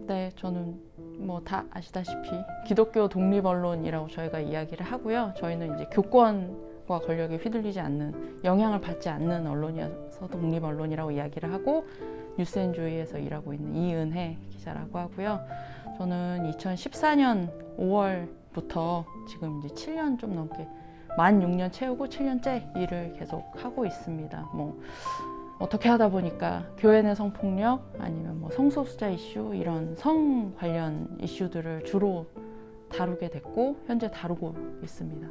네, 저는 뭐 다 아시다시피 기독교 독립언론이라고 저희가 이야기를 하고요. 저희는 이제 교권과 권력에 휘둘리지 않는, 영향을 받지 않는 언론이어서 독립언론이라고 이야기를 하고, 뉴스앤조이에서 일하고 있는 이은혜 기자라고 하고요. 저는 2014년 5월부터 지금 이제 7년 좀 넘게, 만 6년 채우고 7년째 일을 계속 하고 있습니다. 뭐 어떻게 하다 보니까 교회 내 성폭력 아니면 뭐 성소수자 이슈, 이런 성 관련 이슈들을 주로 다루게 됐고 현재 다루고 있습니다.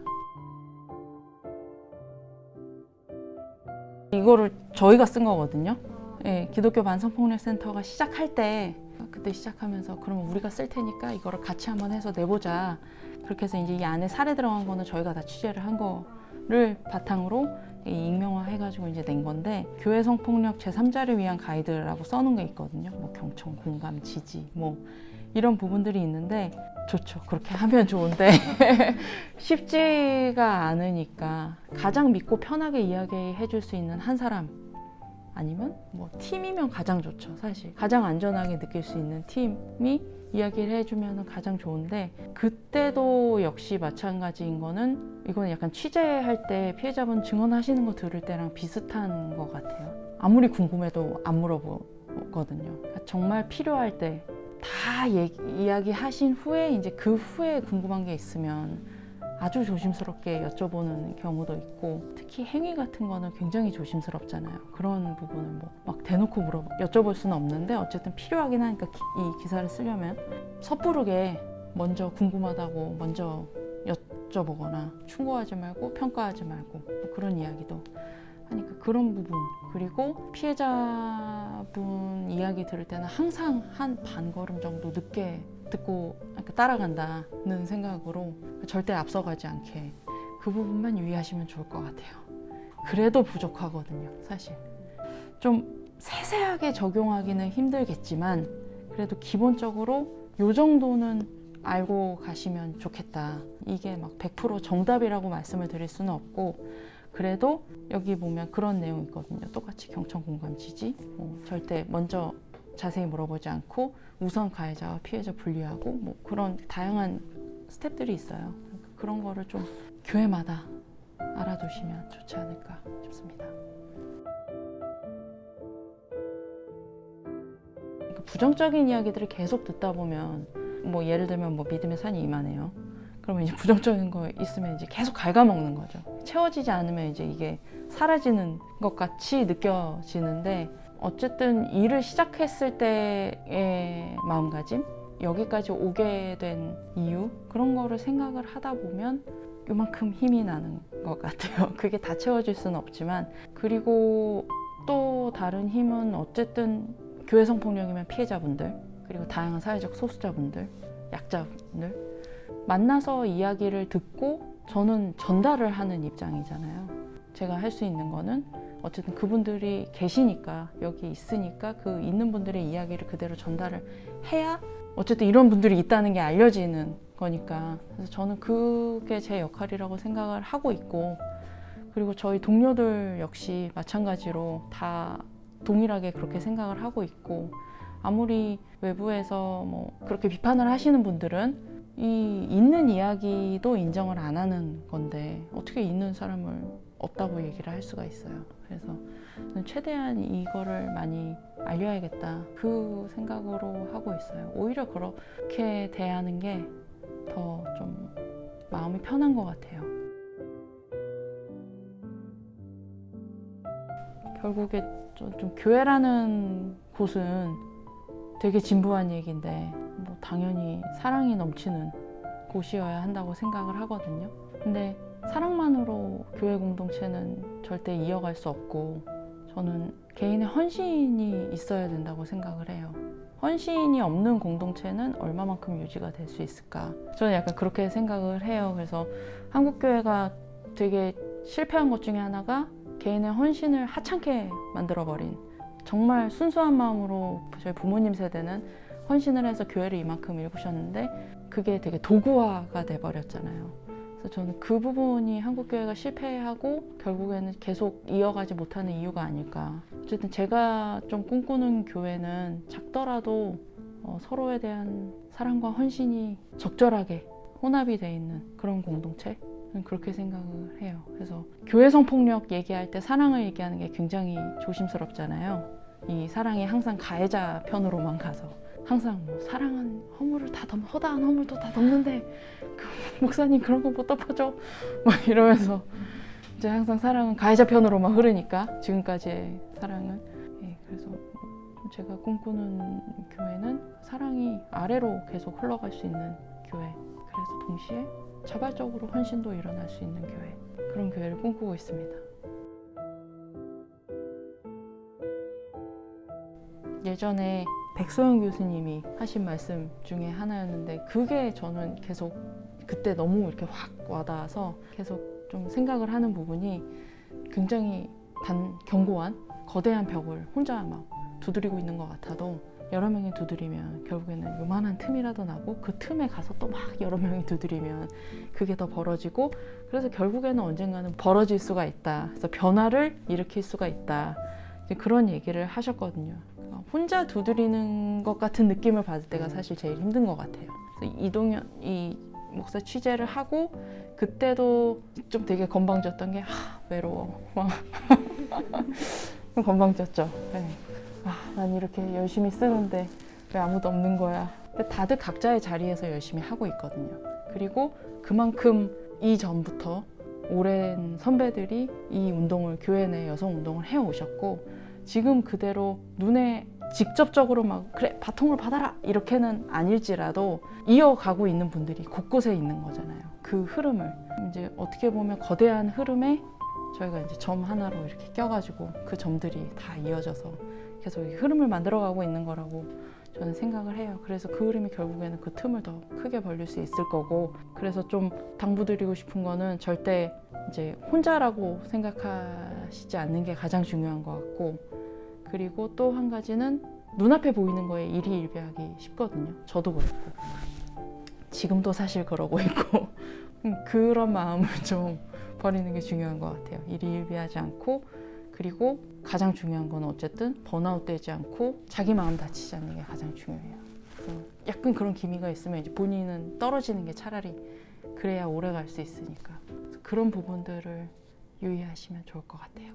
이거를 저희가 쓴 거거든요. 예, 기독교 반성폭력센터가 시작할 때, 그때 시작하면서 그러면 우리가 쓸 테니까 이거를 같이 한번 해서 내보자. 그렇게 해서 이제 이 안에 사례 들어간 거는 저희가 다 취재를 한 거를 바탕으로 익명화 해가지고 이제 낸 건데, 교회 성폭력 제3자를 위한 가이드라고 써놓은 게 있거든요. 뭐 경청, 공감, 지지, 뭐 이런 부분들이 있는데, 좋죠. 그렇게 하면 좋은데 쉽지가 않으니까 가장 믿고 편하게 이야기해 줄 수 있는 한 사람, 아니면 뭐 팀이면 가장 좋죠. 사실 가장 안전하게 느낄 수 있는 팀이 이야기를 해주면 가장 좋은데, 그때도 역시 마찬가지인 거는, 이건 약간 취재할 때 피해자분 증언하시는 거 들을 때랑 비슷한 것 같아요. 아무리 궁금해도 안 물어보거든요. 그러니까 정말 필요할 때 다 이야기하신 후에, 이제 그 후에 궁금한 게 있으면 아주 조심스럽게 여쭤보는 경우도 있고, 특히 행위 같은 거는 굉장히 조심스럽잖아요. 그런 부분을 뭐 막 대놓고 여쭤볼 수는 없는데, 어쨌든 필요하긴 하니까 이 기사를 쓰려면 섣부르게 먼저 궁금하다고 먼저 여쭤보거나 충고하지 말고 평가하지 말고 뭐 그런 이야기도 하니까, 그런 부분. 그리고 피해자분 이야기 들을 때는 항상 한 반걸음 정도 늦게 듣고 따라간다는 생각으로 절대 앞서가지 않게 그 부분만 유의하시면 좋을 것 같아요. 그래도 부족하거든요, 사실. 좀 세세하게 적용하기는 힘들겠지만 그래도 기본적으로 요 정도는 알고 가시면 좋겠다. 이게 막 100% 정답이라고 말씀을 드릴 수는 없고, 그래도 여기 보면 그런 내용이 있거든요. 똑같이 경청, 공감, 지지, 절대 먼저 자세히 물어보지 않고 우선 가해자와 피해자 분리하고, 뭐 그런 다양한 스텝들이 있어요. 그런 거를 좀 교회마다 알아두시면 좋지 않을까 싶습니다. 부정적인 이야기들을 계속 듣다 보면, 뭐 예를 들면 뭐 믿음의 산이 이만해요. 그러면 이제 부정적인 거 있으면 이제 계속 갉아먹는 거죠. 채워지지 않으면 이제 이게 사라지는 것 같이 느껴지는데, 어쨌든 일을 시작했을 때의 마음가짐, 여기까지 오게 된 이유, 그런 거를 생각을 하다 보면 요만큼 힘이 나는 것 같아요. 그게 다 채워질 수는 없지만. 그리고 또 다른 힘은 어쨌든 교회 성폭력이면 피해자분들, 그리고 다양한 사회적 소수자분들, 약자분들 만나서 이야기를 듣고 저는 전달을 하는 입장이잖아요. 제가 할 수 있는 거는 어쨌든 그분들이 계시니까, 여기 있으니까 그 있는 분들의 이야기를 그대로 전달을 해야 어쨌든 이런 분들이 있다는 게 알려지는 거니까. 그래서 저는 그게 제 역할이라고 생각을 하고 있고, 그리고 저희 동료들 역시 마찬가지로 다 동일하게 그렇게 생각을 하고 있고, 아무리 외부에서 뭐 그렇게 비판을 하시는 분들은 이 있는 이야기도 인정을 안 하는 건데 어떻게 있는 사람을 없다고 얘기를 할 수가 있어요. 그래서 최대한 이거를 많이 알려야겠다, 그 생각으로 하고 있어요. 오히려 그렇게 대하는 게 더 좀 마음이 편한 것 같아요. 결국에 좀 교회라는 곳은 되게 진부한 얘기인데, 뭐 당연히 사랑이 넘치는 곳이어야 한다고 생각을 하거든요. 근데 사랑만으로 교회 공동체는 절대 이어갈 수 없고, 저는 개인의 헌신이 있어야 된다고 생각을 해요. 헌신이 없는 공동체는 얼마만큼 유지가 될 수 있을까? 저는 약간 그렇게 생각을 해요. 그래서 한국교회가 되게 실패한 것 중에 하나가 개인의 헌신을 하찮게 만들어버린, 정말 순수한 마음으로 저희 부모님 세대는 헌신을 해서 교회를 이만큼 일구셨는데 그게 되게 도구화가 돼버렸잖아요. 그래서 저는 그 부분이 한국교회가 실패하고 결국에는 계속 이어가지 못하는 이유가 아닐까. 어쨌든 제가 좀 꿈꾸는 교회는 작더라도 서로에 대한 사랑과 헌신이 적절하게 혼합이 돼 있는 그런 공동체, 그렇게 생각을 해요. 그래서 교회 성폭력 얘기할 때 사랑을 얘기하는 게 굉장히 조심스럽잖아요. 이 사랑이 항상 가해자 편으로만 가서 항상 뭐 사랑은 허물을 다 허다한 허물도 다 덮는데 그 목사님 그런 거 못 덮어줘 막 이러면서 이제 항상 사랑은 가해자 편으로만 흐르니까 지금까지의 사랑은 그래서 제가 꿈꾸는 교회는 사랑이 아래로 계속 흘러갈 수 있는 교회, 그래서 동시에 자발적으로 헌신도 일어날 수 있는 교회, 그런 교회를 꿈꾸고 있습니다. 예전에 백소영 교수님이 하신 말씀 중에 하나였는데 그게 저는 계속 그때 너무 이렇게 확 와닿아서 계속 좀 생각을 하는 부분이, 굉장히 견고한 거대한 벽을 혼자 막 두드리고 있는 것 같아도 여러 명이 두드리면 결국에는 요만한 틈이라도 나고 그 틈에 가서 또 막 여러 명이 두드리면 그게 더 벌어지고, 그래서 결국에는 언젠가는 벌어질 수가 있다. 그래서 변화를 일으킬 수가 있다. 이제 그런 얘기를 하셨거든요. 혼자 두드리는 것 같은 느낌을 받을 때가 사실 제일 힘든 것 같아요. 이 목사 취재를 하고 그때도 좀 되게 건방졌던 게 외로워. 건방졌죠. 네. 난 이렇게 열심히 쓰는데 왜 아무도 없는 거야. 근데 다들 각자의 자리에서 열심히 하고 있거든요. 그리고 그만큼 이전부터 오랜 선배들이 이 운동을, 교회 내 여성 운동을 해오셨고, 지금 그대로 눈에 직접적으로 막 그래 바통을 받아라 이렇게는 아닐지라도 이어가고 있는 분들이 곳곳에 있는 거잖아요. 그 흐름을 이제 어떻게 보면 거대한 흐름에 저희가 이제 점 하나로 이렇게 껴가지고 그 점들이 다 이어져서 계속 이 흐름을 만들어가고 있는 거라고 저는 생각을 해요. 그래서 그 흐름이 결국에는 그 틈을 더 크게 벌릴 수 있을 거고, 그래서 좀 당부드리고 싶은 거는 절대 이제 혼자라고 생각하시지 않는 게 가장 중요한 것 같고, 그리고 또 한 가지는 눈앞에 보이는 거에 일희일비하기 쉽거든요. 저도 그렇고 지금도 사실 그러고 있고 그런 마음을 좀 버리는 게 중요한 것 같아요. 일희일비하지 않고, 그리고 가장 중요한 건 어쨌든 번아웃 되지 않고 자기 마음 다치지 않는 게 가장 중요해요. 그래서 약간 그런 기미가 있으면 이제 본인은 떨어지는 게 차라리 그래야 오래 갈 수 있으니까, 그런 부분들을 유의하시면 좋을 것 같아요.